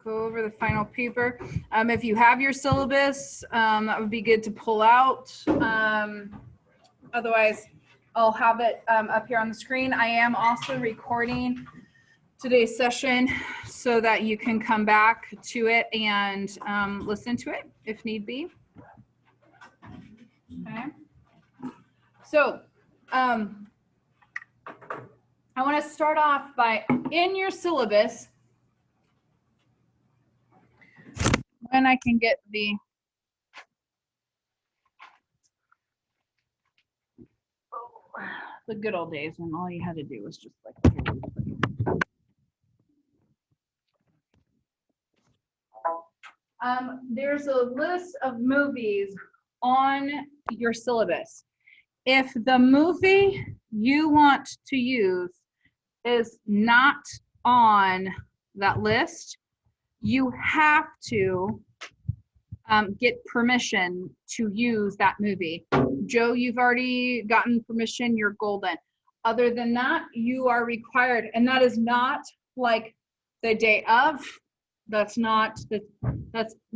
go over the final paper. If you have your syllabus, that would be good to pull out. Otherwise, I'll have it up here on the screen. I am also recording today's session so that you can come back to it and listen to it if need be. Okay. So I want to start off by, in your syllabus, when I can get the good old days when all you had to do was just like there's a list of movies on your syllabus. If the movie you want to use is not on that list, you have to get permission to use that movie. Joe, you've already gotten permission, you're golden. Other than that, you are required, and that is not like the day of, that's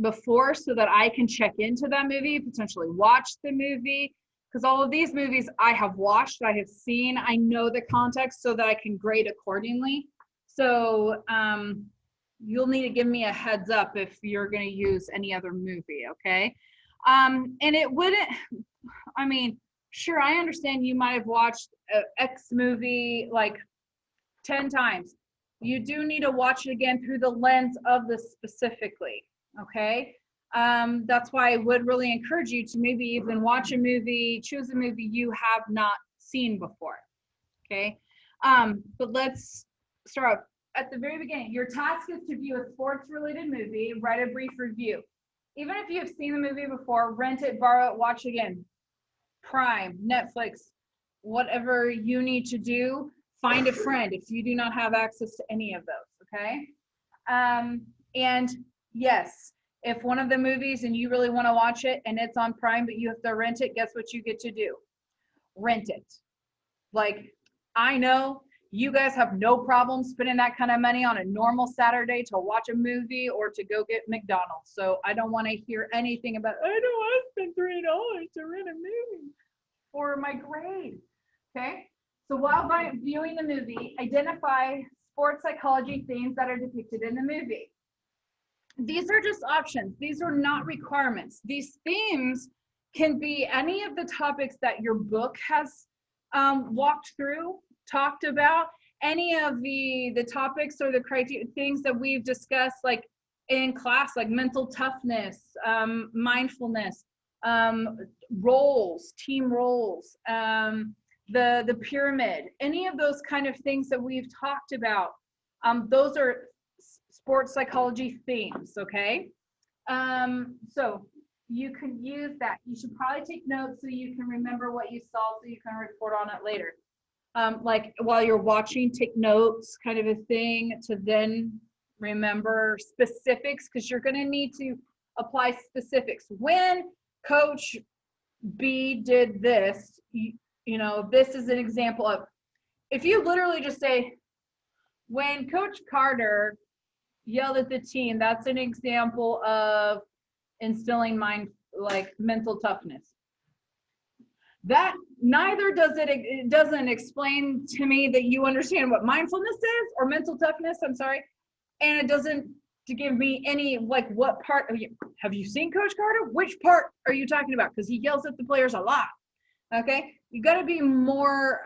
before, so that I can check into that movie, potentially watch the movie, because all of these movies I have watched, I have seen, I know the context so that I can grade accordingly. So you'll need to give me a heads up if you're going to use any other movie, okay? And it wouldn't, I mean, sure, I understand you might have watched X movie like 10 times. You do need to watch it again through the lens of this specifically, okay? That's why I would really encourage you to maybe even watch a movie, choose a movie you have not seen before, okay? But let's start off. At the very beginning, your task is to view a sports-related movie, write a brief review. Even if you have seen the movie before, rent it, borrow it, watch again. Prime, Netflix, whatever you need to do, find a friend if you do not have access to any of those, okay? And yes, if one of the movies and you really want to watch it and it's on Prime, but you have to rent it, guess what you get to do? Rent it. Like, I know you guys have no problem spending that kind of money on a normal Saturday to watch a movie or to go get McDonald's. So I don't want to hear anything about, I don't want to spend $3 to rent a movie for my grade, okay? So while viewing the movie, identify sports psychology themes that are depicted in the movie. These are just options. These are not requirements. These themes can be any of the topics that your book has walked through, talked about, any of the topics or the criteria, things that we've discussed like in class, like mental toughness, mindfulness, roles, team roles, the pyramid, any of those kind of things that we've talked about. Those are sports psychology themes, okay? So you can use that. You should probably take notes so you can remember what you saw so you can report on it later. Like while you're watching, take notes, kind of a thing, to then remember specifics, because you're going to need to apply specifics. When Coach B did this, you know, this is an example of, if you literally just say, when Coach Carter yelled at the team, that's an example of instilling mental toughness. That neither does it doesn't explain to me that you understand what mindfulness is or mental toughness, I'm sorry. And it doesn't to give me any, like, what part have you seen Coach Carter? Which part are you talking about? Because he yells at the players a lot. Okay, you got to be more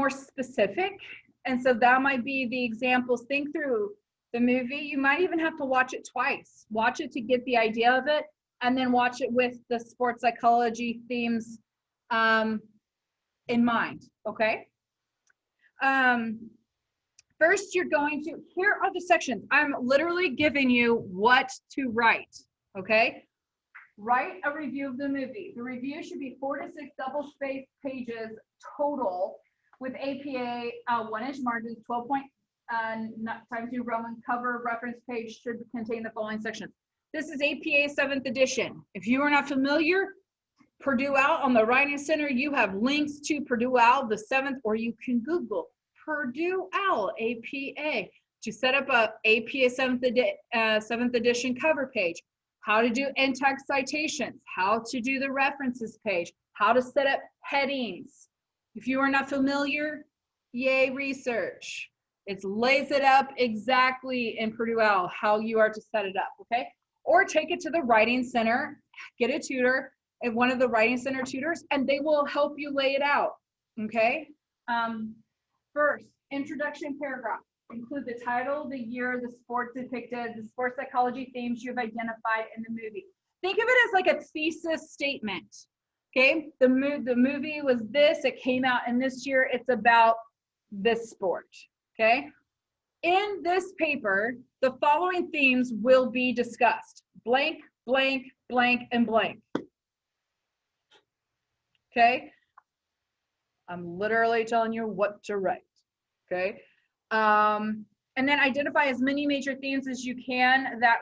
specific. And so that might be the examples. Think through the movie. You might even have to watch it twice. Watch it to get the idea of it, and then watch it with the sports psychology themes in mind, okay? First, you're going to, here are the sections. I'm literally giving you what to write, okay? Write a review of the movie. The review should be 4 to 6 double-spaced pages total with APA 1-inch margins, 12 point times New Roman. Cover reference page should contain the following sections. This is APA 7th edition. If you are not familiar, Purdue OWL on the Writing Center, you have links to Purdue OWL, the 7th, or you can Google Purdue OWL APA. to set up a APA 7th edition cover page, how to do in-text citations, how to do the references page, how to set up headings. If you are not familiar, yay research. It lays it up exactly in Purdue OWL how you are to set it up, okay? Or take it to the Writing Center, get a tutor, and one of the Writing Center tutors, and they will help you lay it out, okay? First, introduction paragraph. Include the title, the year, the sport depicted, the sports psychology themes you've identified in the movie. Think of it as like a thesis statement, okay? The movie was this, it came out in this year, it's about this sport, okay? In this paper, the following themes will be discussed. Blank, blank, blank, and blank. Okay? I'm literally telling you what to write, okay? And then identify as many major themes as you can that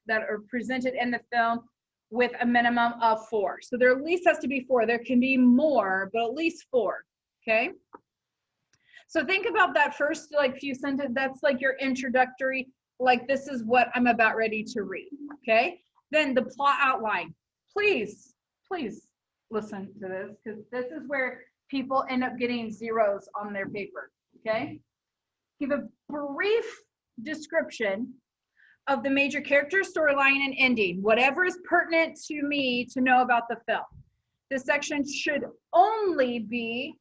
are presented in the film with a minimum of 4. So there at least has to be 4. There can be more, but at least 4, okay? So think about that first few sentences. That's like your introductory, like this is what I'm about ready to read, okay? Then the plot outline. Please listen to this, because this is where people end up getting zeros on their paper, okay? Give a brief description of the major character, storyline, and ending, whatever is pertinent to me to know about the film. This section should only be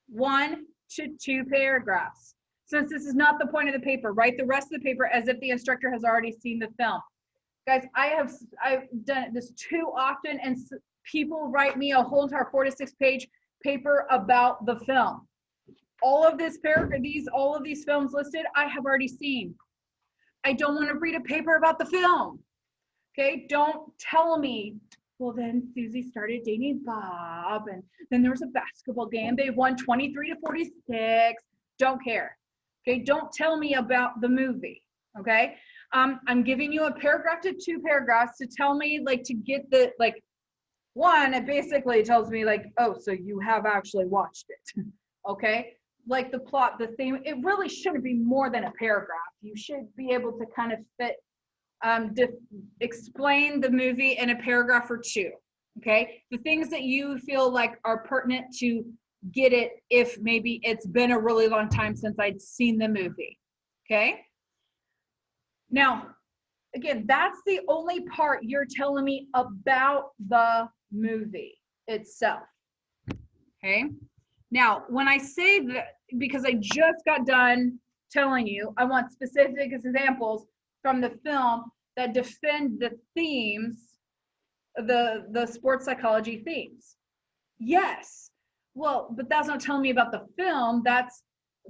1 to 2 paragraphs. Since this is not the point of the paper, write the rest of the paper as if the instructor has already seen the film. Guys, I've done this too often, and people write me a whole entire 4 to 6 page paper about the film. All of this paragraph, all of these films listed, I have already seen. I don't want to read a paper about the film. Okay, don't tell me, well, then Susie started dating Bob, and then there was a basketball game. They won 23 to 46. Don't care. Okay, don't tell me about the movie. Okay, I'm giving you a paragraph to 2 paragraphs to tell me, to get the, one, it basically tells me, oh, so you have actually watched it. Okay, the plot, the theme, it really shouldn't be more than a paragraph. You should be able to kind of fit, explain the movie in a paragraph or 2, okay? The things that you feel like are pertinent to get it if maybe it's been a really long time since I'd seen the movie, okay? Now, again, that's the only part you're telling me about the movie itself, okay? Now, when I say that, because I just got done telling you, I want specific examples from the film that defend the themes, the sports psychology themes. Yes, well, but that's not telling me about the film. That's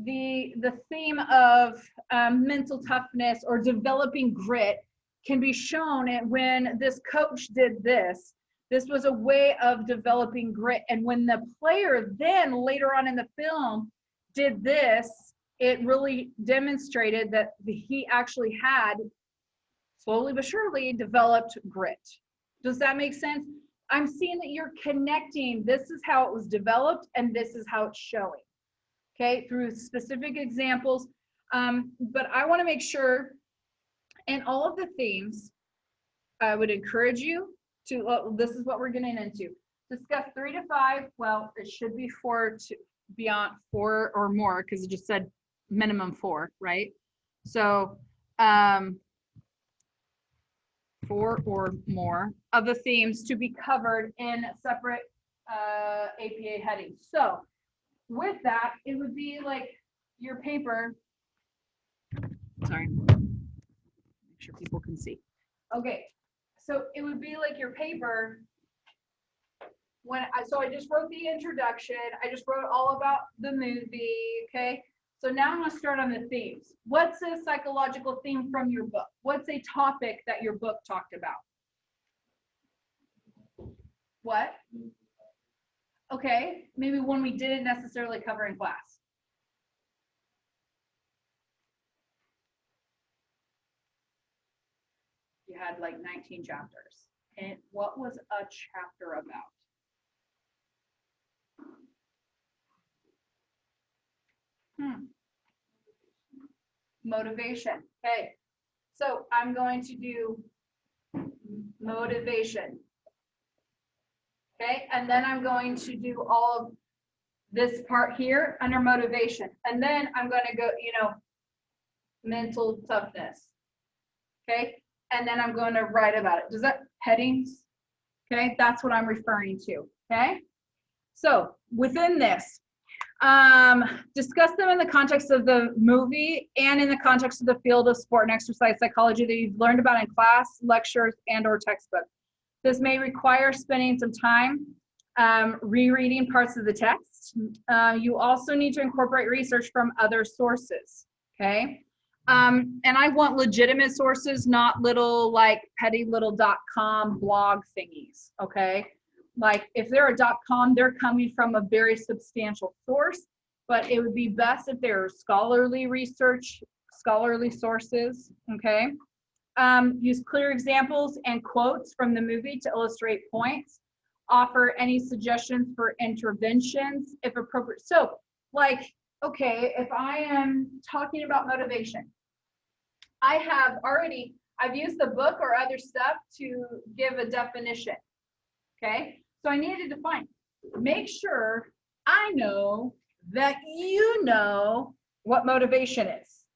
the theme of mental toughness or developing grit can be shown when this coach did this. This was a way of developing grit. And when the player then later on in the film did this, it really demonstrated that he actually had slowly but surely developed grit. Does that make sense? I'm seeing that you're connecting. This is how it was developed and this is how it's showing, okay, through specific examples. But I want to make sure in all of the themes, I would encourage you to, this is what we're getting into. Discuss 3 to 5. Well, it should be 4 to beyond 4 or more, because it just said minimum 4, right? So 4 or more of the themes to be covered in separate APA headings. So with that, it would be like your paper. Sorry, make sure people can see. Okay, so it would be like your paper. So I just wrote the introduction. I just wrote all about the movie, okay? So now I'm gonna start on the themes. What's a psychological theme from your book? What's a topic that your book talked about? What? Okay, maybe one we didn't necessarily cover in class. You had like 19 chapters. And what was a chapter about? motivation. Okay, so I'm going to do motivation. Okay, and then I'm going to do all of this part here under motivation. And then I'm going to go, mental toughness. Okay, and then I'm going to write about it. Does that headings? Okay, that's what I'm referring to. Okay, so within this, discuss them in the context of the movie and in the context of the field of sport and exercise psychology that you've learned about in class, lectures, and or textbook. This may require spending some time rereading parts of the text. You also need to incorporate research from other sources, okay? And I want legitimate sources, not little like petty little .com blog thingies, okay? Like if they're a .com, they're coming from a very substantial source, but it would be best if they're scholarly research, scholarly sources, okay? Use clear examples and quotes from the movie to illustrate points. Offer any suggestions for interventions if appropriate. So like, okay, if I am talking about motivation, I've used the book or other stuff to give a definition, okay? So I need to define, make sure I know that you know what motivation is.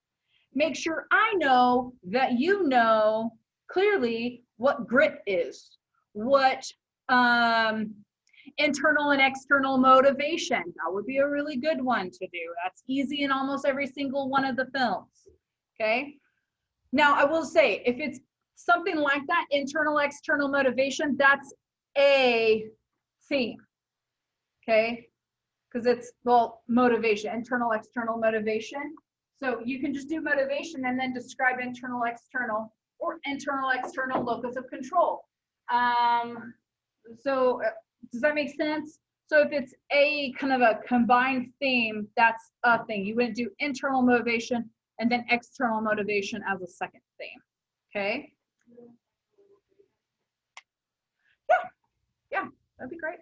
Make sure I know that you know clearly what grit is, what internal and external motivation. That would be a really good one to do. That's easy in almost every single one of the films, okay? Now, I will say, if it's something like that, internal, external motivation, that's a theme, okay? Because it's, well, motivation, internal, external motivation. So you can just do motivation and then describe internal, external, or internal, external locus of control. So does that make sense? So if it's a kind of a combined theme, that's a thing. You wouldn't do internal motivation and then external motivation as a second theme, okay? Yeah, that'd be great.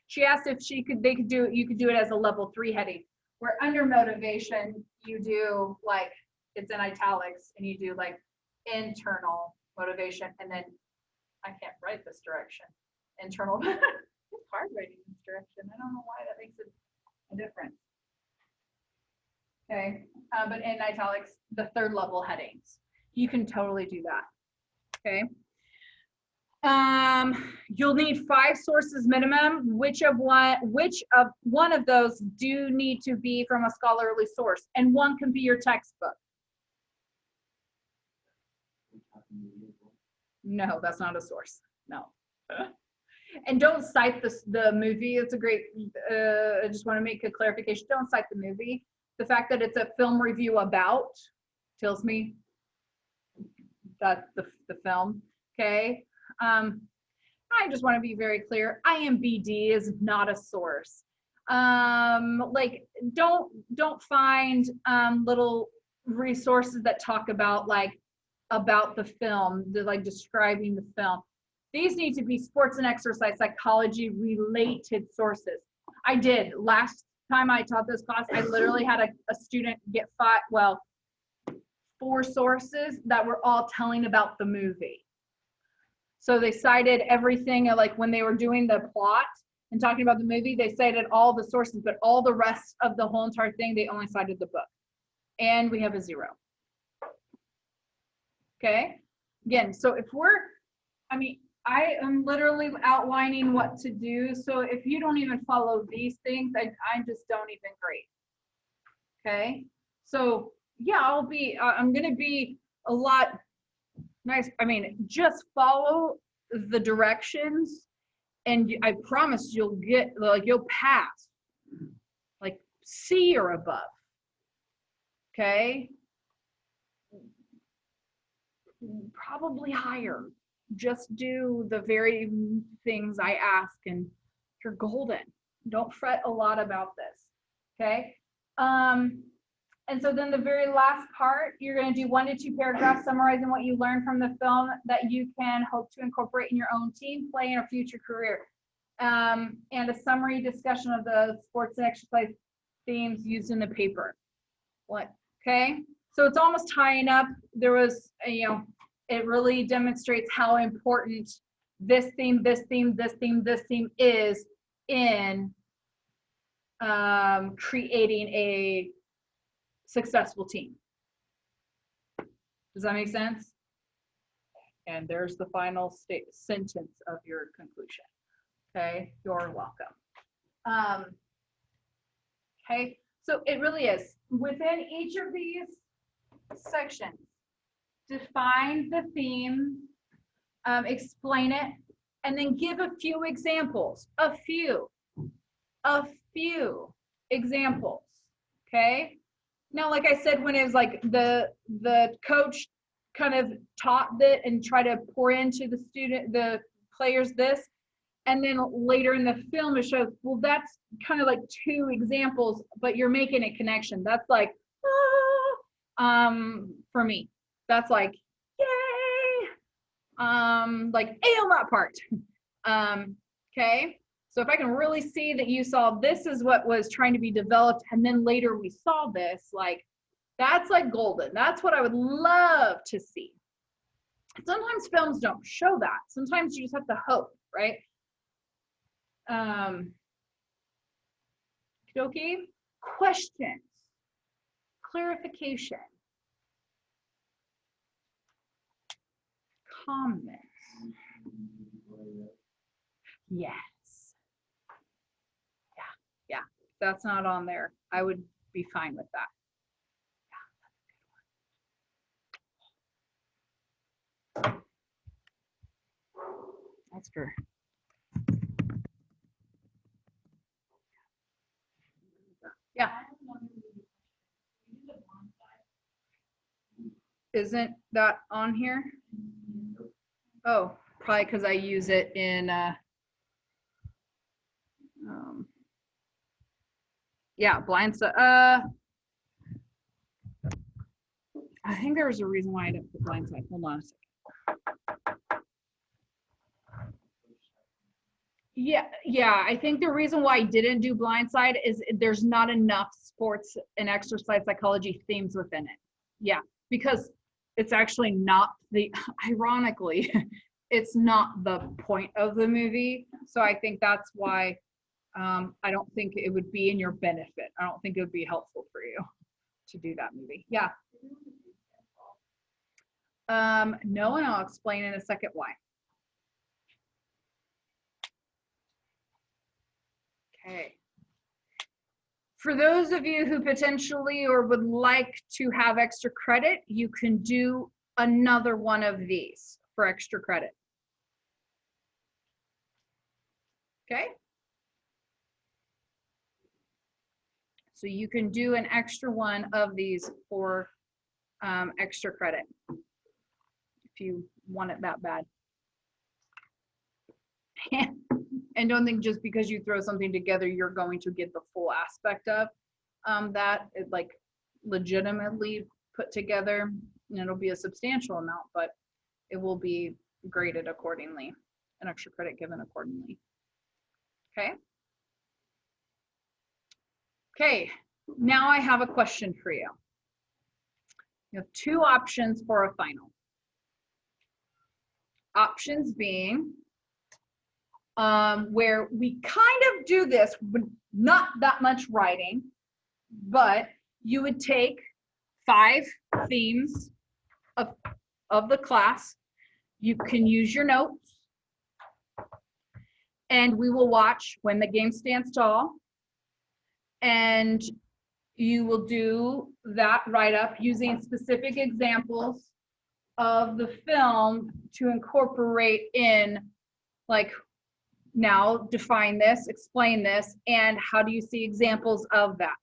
She asked if you could do it as a level 3 heading, where under motivation, you do like, it's in italics, and you do like internal motivation, and then I can't write this direction. Internal, it's hard writing this direction. I don't know why that makes a difference. Okay, but in italics, the 3rd level headings, you can totally do that. Okay. You'll need 5 sources minimum. Which of one of those do need to be from a scholarly source, and one can be your textbook. No, that's not a source. No. And don't cite the movie. It's a great, I just want to make a clarification. Don't cite the movie. The fact that it's a film review about tells me that the film, okay? I just want to be very clear. IMBD is not a source. Like don't find little resources that talk about about the film, like describing the film. These need to be sports and exercise psychology related sources. I did last time I taught this class. I literally had a student get 4 sources that were all telling about the movie. So they cited everything, like when they were doing the plot and talking about the movie, they cited all the sources, but all the rest of the whole entire thing, they only cited the book. And we have a 0. Okay? Again, so if I am literally outlining what to do. So if you don't even follow these things, I just don't even grade. Okay? So yeah, I'm going to be a lot nice. I mean, just follow the directions and I promise you'll get, you'll pass like C or above. Okay? Probably higher. Just do the very things I ask and you're golden. Don't fret a lot about this. Okay? And so then the very last part, you're going to do 1 to 2 paragraphs summarizing what you learned from the film that you can hope to incorporate in your own team, play, or future career. And a summary discussion of the sports and exercise themes used in the paper. Okay? So it's almost tying up. There was, you know, it really demonstrates how important this theme, this theme, this theme, this theme is in creating a successful team. Does that make sense? And there's the final sentence of your conclusion. Okay, you're welcome. Okay, so it really is. Within each of these sections, define the theme, explain it, and then give a few examples, a few examples, okay? Now, like I said, when it was like the coach kind of taught that and try to pour into the players this, and then later in the film it shows, well, that's kind of like two examples, but you're making a connection. That's like, for me, that's like, yay, like A on that part. Okay, so if I can really see that you saw this is what was trying to be developed, and then later we saw this, like, that's like golden. That's what I would love to see. Sometimes films don't show that. Sometimes you just have to hope, right? Okay, questions, clarification, comments. Yes. Yeah. If that's not on there, I would be fine with that. Yeah, that's for. Yeah. Isn't that on here? Oh, probably because I use it in yeah, Blindside. I think there was a reason why I didn't put Blindside. Hold on a second. Yeah, I think the reason why I didn't do Blindside is there's not enough sports and exercise psychology themes within it. Yeah, because it's actually not ironically, it's not the point of the movie. So I think that's why I don't think it would be in your benefit. I don't think it would be helpful for you to do that movie. Yeah. No, and I'll explain in a second why. Okay. For those of you who potentially or would like to have extra credit, you can do another one of these for extra credit. Okay. So you can do an extra one of these for extra credit if you want it that bad. And don't think just because you throw something together, you're going to get the full aspect of that. It like legitimately put together, and it'll be a substantial amount, but it will be graded accordingly, an extra credit given accordingly. Okay. Okay, now I have a question for you. You have two options for a final. Options being where we kind of do this with not that much writing, but you would take 5 themes of the class. You can use your notes, and we will watch When the Game Stands Tall, and you will do that write-up using specific examples of the film to incorporate in, like, now define this, explain this, and how do you see examples of that.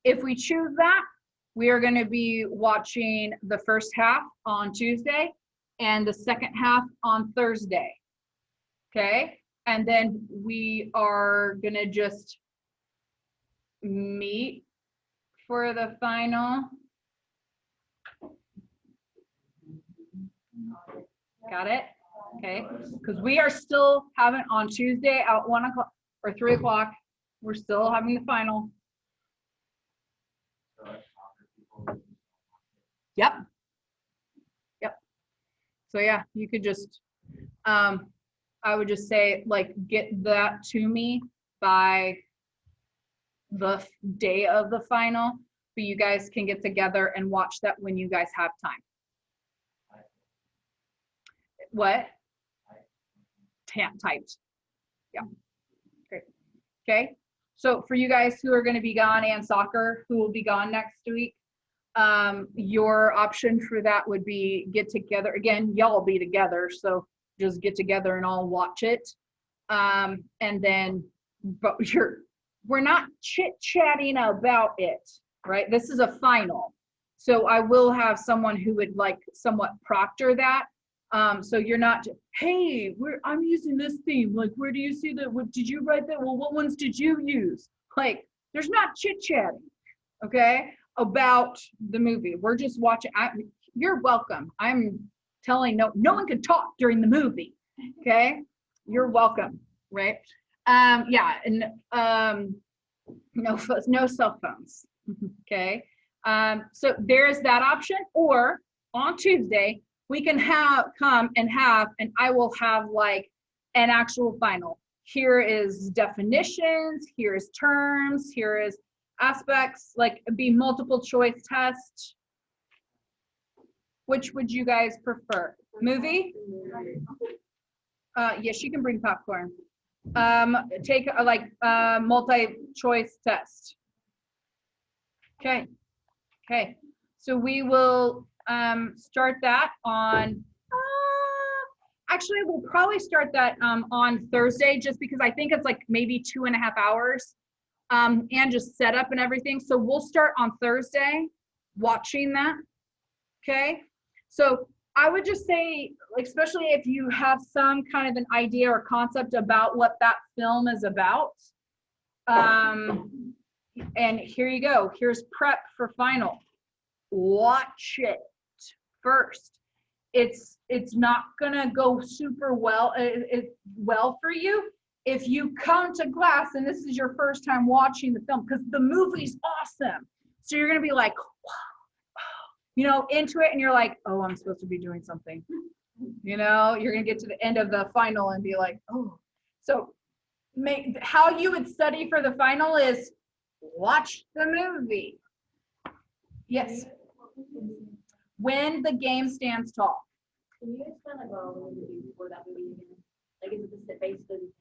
If we choose that, we are going to be watching the first half on Tuesday and the second half on Thursday. Okay, and then we are going to just meet for the final. Got it? Okay, because we are still having on Tuesday at 1 o'clock or 3 o'clock. We're still having the final. Yep. Yep. So yeah, you could just, I would just say like get that to me by the day of the final, but you guys can get together and watch that when you guys have time. What? Typed. Yeah. Great. Okay. So for you guys who are going to be gone and soccer who will be gone next week, your option for that would be get together. Again, y'all be together, so just get together and all watch it. And then, but we're not chit-chatting about it, right? This is a final. So I will have someone who would like somewhat proctor that. So you're not, hey, I'm using this theme. Like, where do you see that? What did you write that? Well, what ones did you use? Like, there's not chit-chatting, okay, about the movie. We're just watching. You're welcome. I'm telling no one can talk during the movie, okay? You're welcome, right? Yeah, and no cell phones, okay? So there's that option. Or on Tuesday, we can come and I will have like an actual final. Here is definitions, here is terms, here is aspects, like be multiple choice test. Which would you guys prefer? Movie? Yes, you can bring popcorn. Take a multi-choice test. Okay. Okay. So we will start that on, actually we'll probably start that on Thursday, just because I think it's like maybe 2.5 hours and just set up and everything. So we'll start on Thursday watching that. Okay. So I would just say, like, especially if you have some kind of an idea or concept about what that film is about. And here you go. Here's prep for final. Watch it first. It's not gonna go super well for you if you come to class and this is your first time watching the film, because the movie's awesome. So you're gonna be like, you know, into it, and you're like, oh, I'm supposed to be doing something. You know, you're gonna get to the end of the final and be like, oh. So how you would study for the final is watch the movie. Yes. When the game stands tall. Can you explain like what all the movie before that movie again? Like, is it the basically?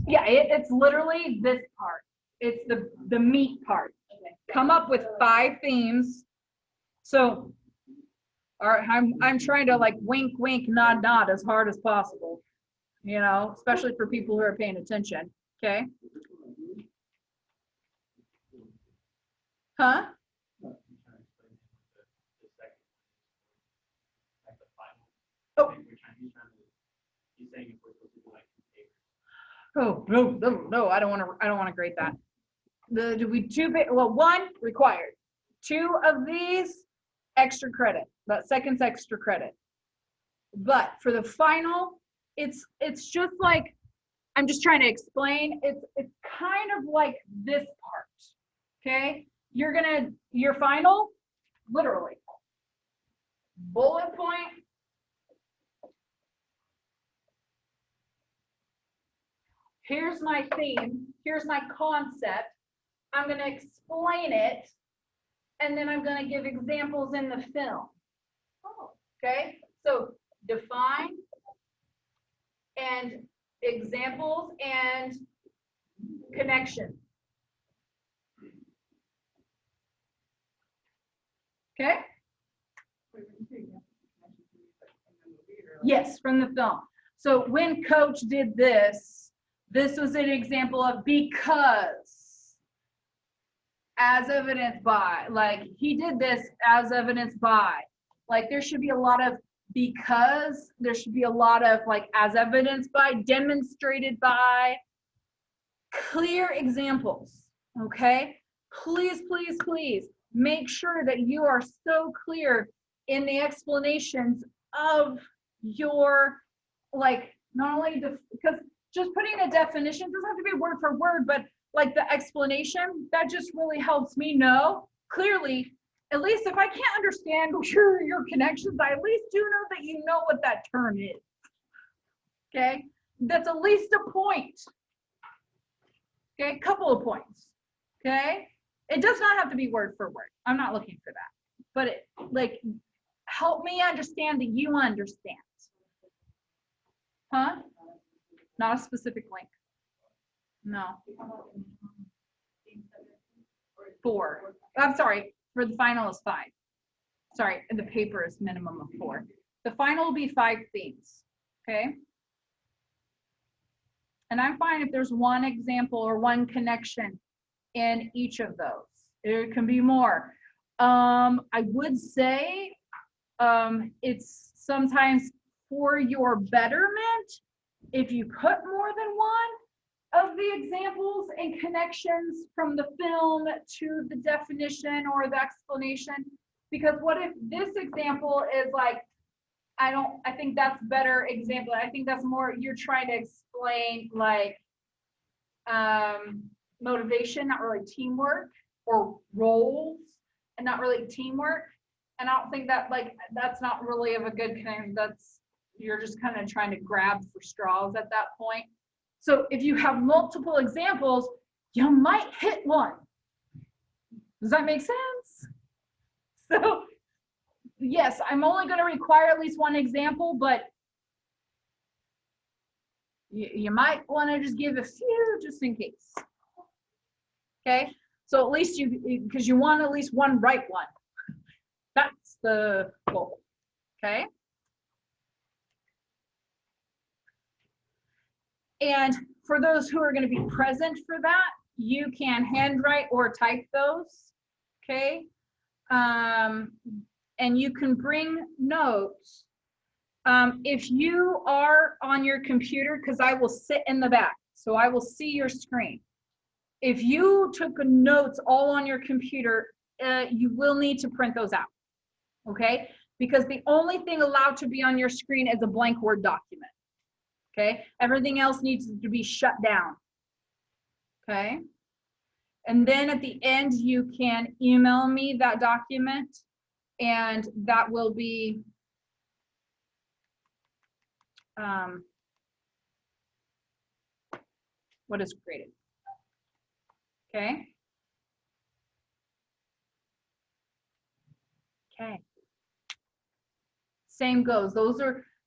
Yeah, it's literally this part. It's the meat part. Okay. Come up with 5 themes. So, all right, I'm trying to like wink, wink, nod, nod as hard as possible. You know, especially for people who are paying attention. Okay. Huh? Oh. Oh, no, I don't want to grade that. One required. 2 of these extra credit. That second's extra credit. But for the final, it's just like, I'm just trying to explain. It's kind of like this part. Okay? Your final, literally, bullet point. Here's my theme. Here's my concept. I'm going to explain it, and then I'm going to give examples in the film. Okay? So define and examples and connection. Okay? Yes, from the film. So when Coach did this was an example of because, as evidenced by, like he did this as evidenced by. Like there should be a lot of because, there should be a lot of like as evidenced by, demonstrated by, clear examples, okay? Please, please, please make sure that you are so clear in the explanations of your, like, not only because just putting a definition doesn't have to be word for word, but like the explanation, that just really helps me know clearly at least if I can't understand your connections, I at least do know that you know what that term is. Okay, that's at least a point. Okay, a couple of points. Okay, it does not have to be word for word. I'm not looking for that, but it, like, help me understand that you understand. Huh? Not a specific link. No. 4. I'm sorry, for the final is 5. Sorry, the paper is minimum of 4. The final will be 5 themes, okay? And I'm fine if there's one example or one connection in each of those. There can be more. I would say it's sometimes for your betterment if you put more than one of the examples and connections from the film to the definition or the explanation. Because what if this example is like, I think that's better example. I think that's more, you're trying to explain like motivation, not really teamwork, or roles and not really teamwork. And I don't think that, like, that's not really of a good connection. That's, you're just kind of trying to grab for straws at that point. So if you have multiple examples, you might hit one. Does that make sense? So yes, I'm only going to require at least one example, but you might want to just give a few just in case. Okay, so at least because you want at least one right one. That's the goal. Okay. And for those who are going to be present for that, you can handwrite or type those. Okay. And you can bring notes. If you are on your computer, because I will sit in the back, so I will see your screen. If you took notes all on your computer, you will need to print those out, okay? Because the only thing allowed to be on your screen is a blank Word document, okay? Everything else needs to be shut down, okay? And then at the end, you can email me that document, and that will be what is created. Okay. Okay. Same goes.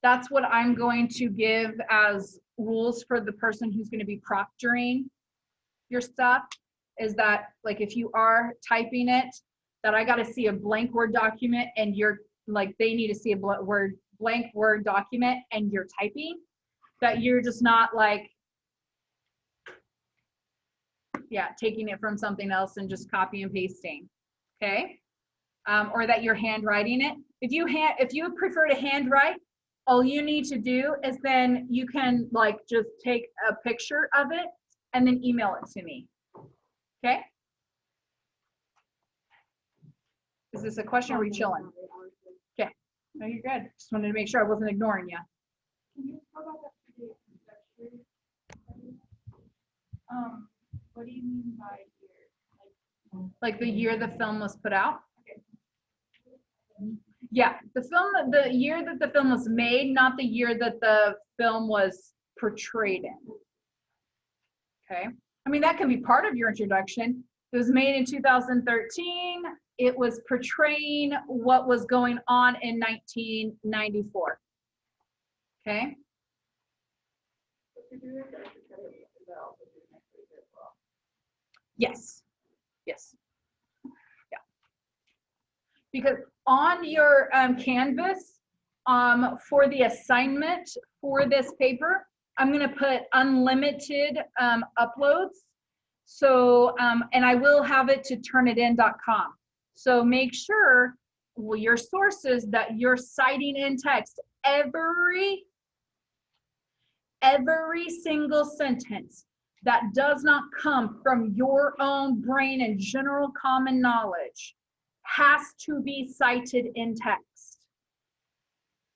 That's what I'm going to give as rules for the person who's going to be proctoring your stuff, is that, like, if you are typing it, that I got to see a blank Word document, and you're like, they need to see a blank Word document and you're typing, that you're just not like, yeah, taking it from something else and just copy and pasting, okay? Or that you're handwriting it. If you prefer to handwrite, all you need to do is then you can, like, just take a picture of it and then email it to me, okay? Is this a question, or are we chilling? Okay, no, you're good. Just wanted to make sure I wasn't ignoring you. Can you talk about that today? What do you mean by year? Like the year the film was put out? Yeah, the year that the film was made, not the year that the film was portrayed in. Okay, I mean, that can be part of your introduction. It was made in 2013. It was portraying what was going on in 1994. Okay. Yes. Yes. Yeah. Because on your Canvas, for the assignment for this paper, I'm going to put unlimited uploads. So, and I will have it to turnitin.com. So make sure, well, your sources that you're citing in text, every single sentence that does not come from your own brain and general common knowledge has to be cited in text.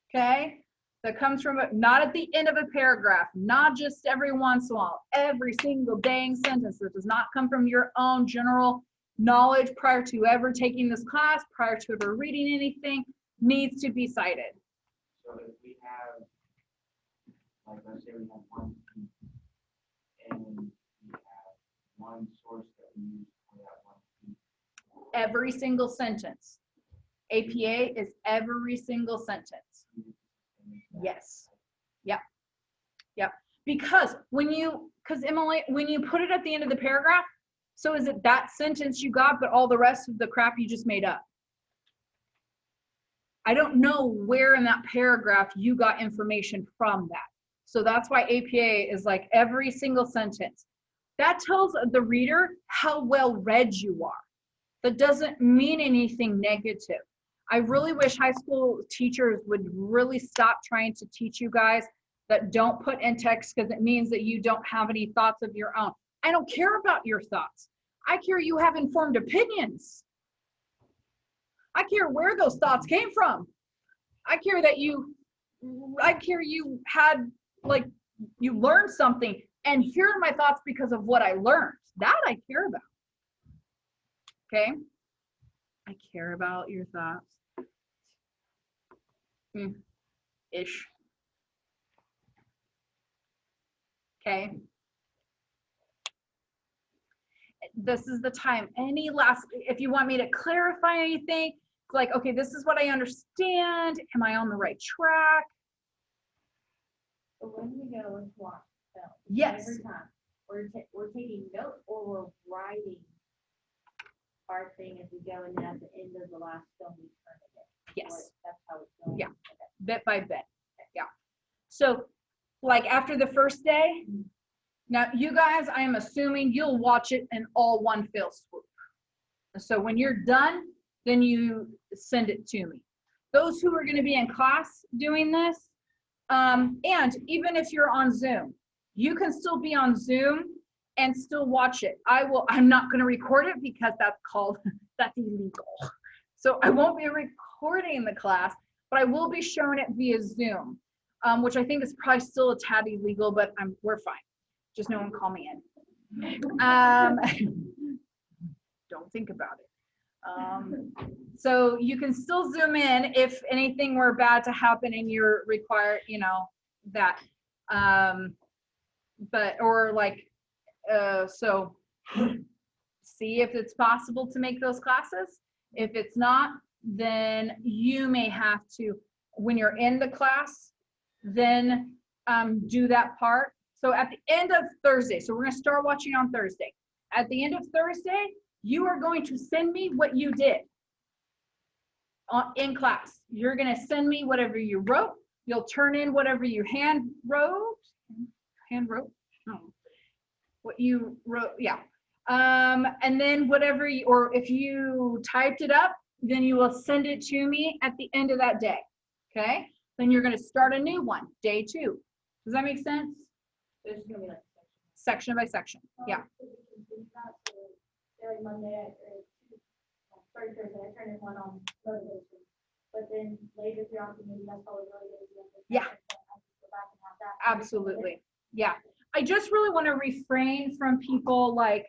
Okay? That comes from, not at the end of a paragraph, not just every once in a while, every single dang sentence that does not come from your own general knowledge prior to ever taking this class, prior to ever reading anything, needs to be cited. So if we have, like, let's say we have one sheet and we have one source that we use for that one sheet. Every single sentence. APA is every single sentence. Yes. Yep. Yep. Because Emily, when you put it at the end of the paragraph, so is it that sentence you got, but all the rest of the crap you just made up? I don't know where in that paragraph you got information from that. So that's why APA is like every single sentence. That tells the reader how well read you are. That doesn't mean anything negative. I really wish high school teachers would really stop trying to teach you guys that don't put in text because it means that you don't have any thoughts of your own. I don't care about your thoughts. I care you have informed opinions. I care where those thoughts came from. I care you had, like, you learned something, and here are my thoughts because of what I learned. That I care about. Okay? I care about your thoughts. Ish. Okay? This is the time. Any last, if you want me to clarify anything, like, okay, this is what I understand. Am I on the right track? So when we go and watch film, Yes. every time we're taking notes or we're writing our thing as we go, and then at the end of the last film we turn it in. Yes. That's how it's going. Yeah. Okay. Bit by bit. Yeah. So, like, after the first day, now you guys, I am assuming you'll watch it in all one fell swoop. So when you're done, then you send it to me. Those who are going to be in class doing this, and even if you're on Zoom, you can still be on Zoom and still watch it. I'm not going to record it because that's illegal. So I won't be recording the class, but I will be showing it via Zoom, which I think is probably still a tad illegal, but we're fine. Just no one call me in. Don't think about it. So you can still Zoom in if anything were bad to happen and you're required, that. So see if it's possible to make those classes. If it's not, then you may have to, when you're in the class, then do that part. So at the end of Thursday, so we're going to start watching on Thursday. At the end of Thursday, you are going to send me what you did in class. You're going to send me whatever you wrote. You'll turn in whatever you hand wrote. No. What you wrote, yeah. And then whatever, or if you typed it up, then you will send it to me at the end of that day, okay? Then you're going to start a new one, day 2. Does that make sense? There's just gonna be like Section by section, yeah. Like Monday, sorry, Thursday, I turned in one on motivation, but then later throughout the meeting, that's probably really good. Yeah. Absolutely, yeah. I just really want to refrain from people like,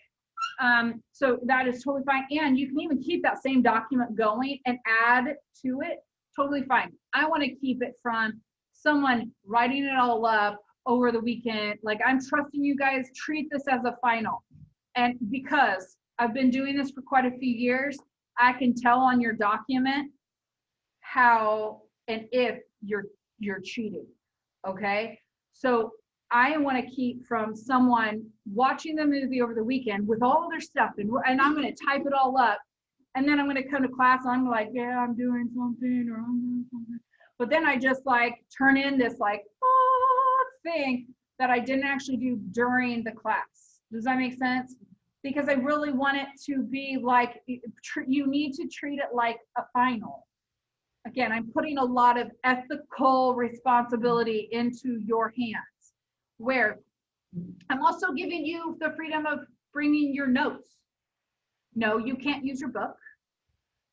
so that is totally fine. And you can even keep that same document going and add to it, totally fine. I want to keep it from someone writing it all up over the weekend. Like, I'm trusting you guys, treat this as a final. And because I've been doing this for quite a few years, I can tell on your document how and if you're cheating, okay? So I want to keep from someone watching the movie over the weekend with all their stuff, and I'm going to type it all up, and then I'm going to come to class and I'm like, yeah, I'm doing something, or I'm doing something. But then I just like turn in this like, thing that I didn't actually do during the class. Does that make sense? Because I really want it to be like, you need to treat it like a final. Again, I'm putting a lot of ethical responsibility into your hands, where I'm also giving you the freedom of bringing your notes. No, you can't use your book.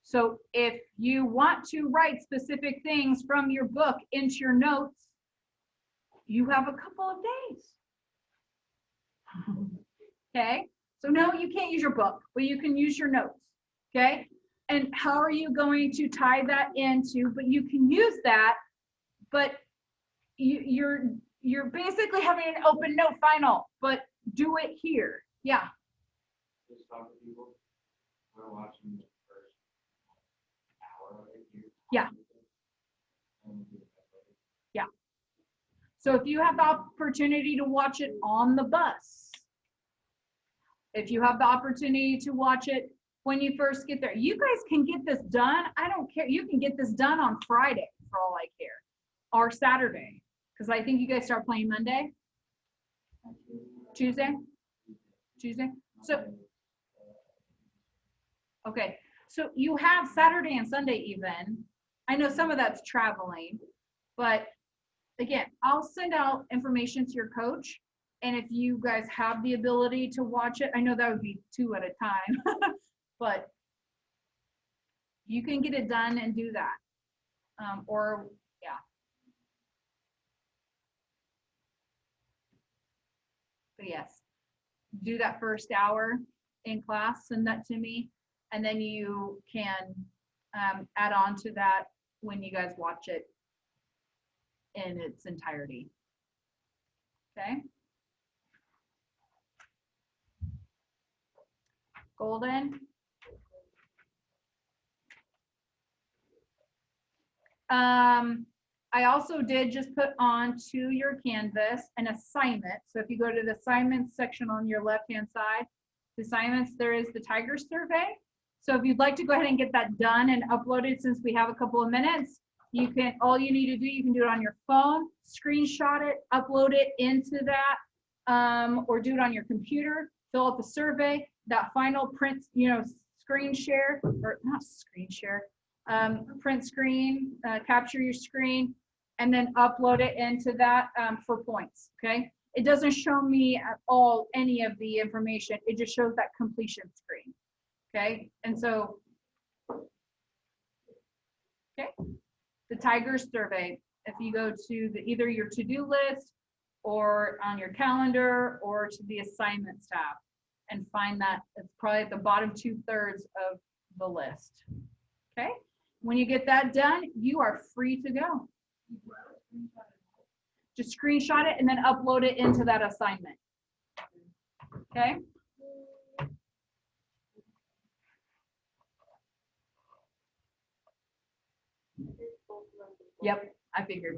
So if you want to write specific things from your book into your notes, you have a couple of days. Okay, So no, you can't use your book, but you can use your notes, okay? And how are you going to tie that into, but you can use that, but you're basically having an open note final, but do it here. Yeah. Just talk to people. We're watching the first hour of it here. Yeah. And we'll do it that way. Yeah. So if you have the opportunity to watch it on the bus, if you have the opportunity to watch it when you first get there, you guys can get this done. I don't care. You can get this done on Friday for all I care, or Saturday, because I think you guys start playing Monday, Tuesday. So, okay. So you have Saturday and Sunday even. I know some of that's traveling, but again, I'll send out information to your coach. And if you guys have the ability to watch it, I know that would be 2 at a time, but you can get it done and do that. Or, yeah. But yes, do that first hour in class, send that to me, and then you can add on to that when you guys watch it in its entirety. Okay. Golden. I also did just put onto your Canvas an assignment. So if you go to the assignments section on your left-hand side, the assignments, there is the Tiger survey. So if you'd like to go ahead and get that done and uploaded, since we have a couple of minutes, you can, all you need to do, you can do it on your phone, screenshot it, upload it into that, or do it on your computer, fill out the survey, that final print, screen share, or not screen share, print screen, capture your screen, and then upload it into that for points, okay? It doesn't show me at all any of the information. It just shows that completion screen, okay? And so, okay, the Tigers survey, if you go to either your to-do list or on your calendar or to the assignments tab and find that, it's probably at the bottom 2/3 of the list, okay? When you get that done, you are free to go. Just screenshot it and then upload it into that assignment. Okay? Yep, I figured.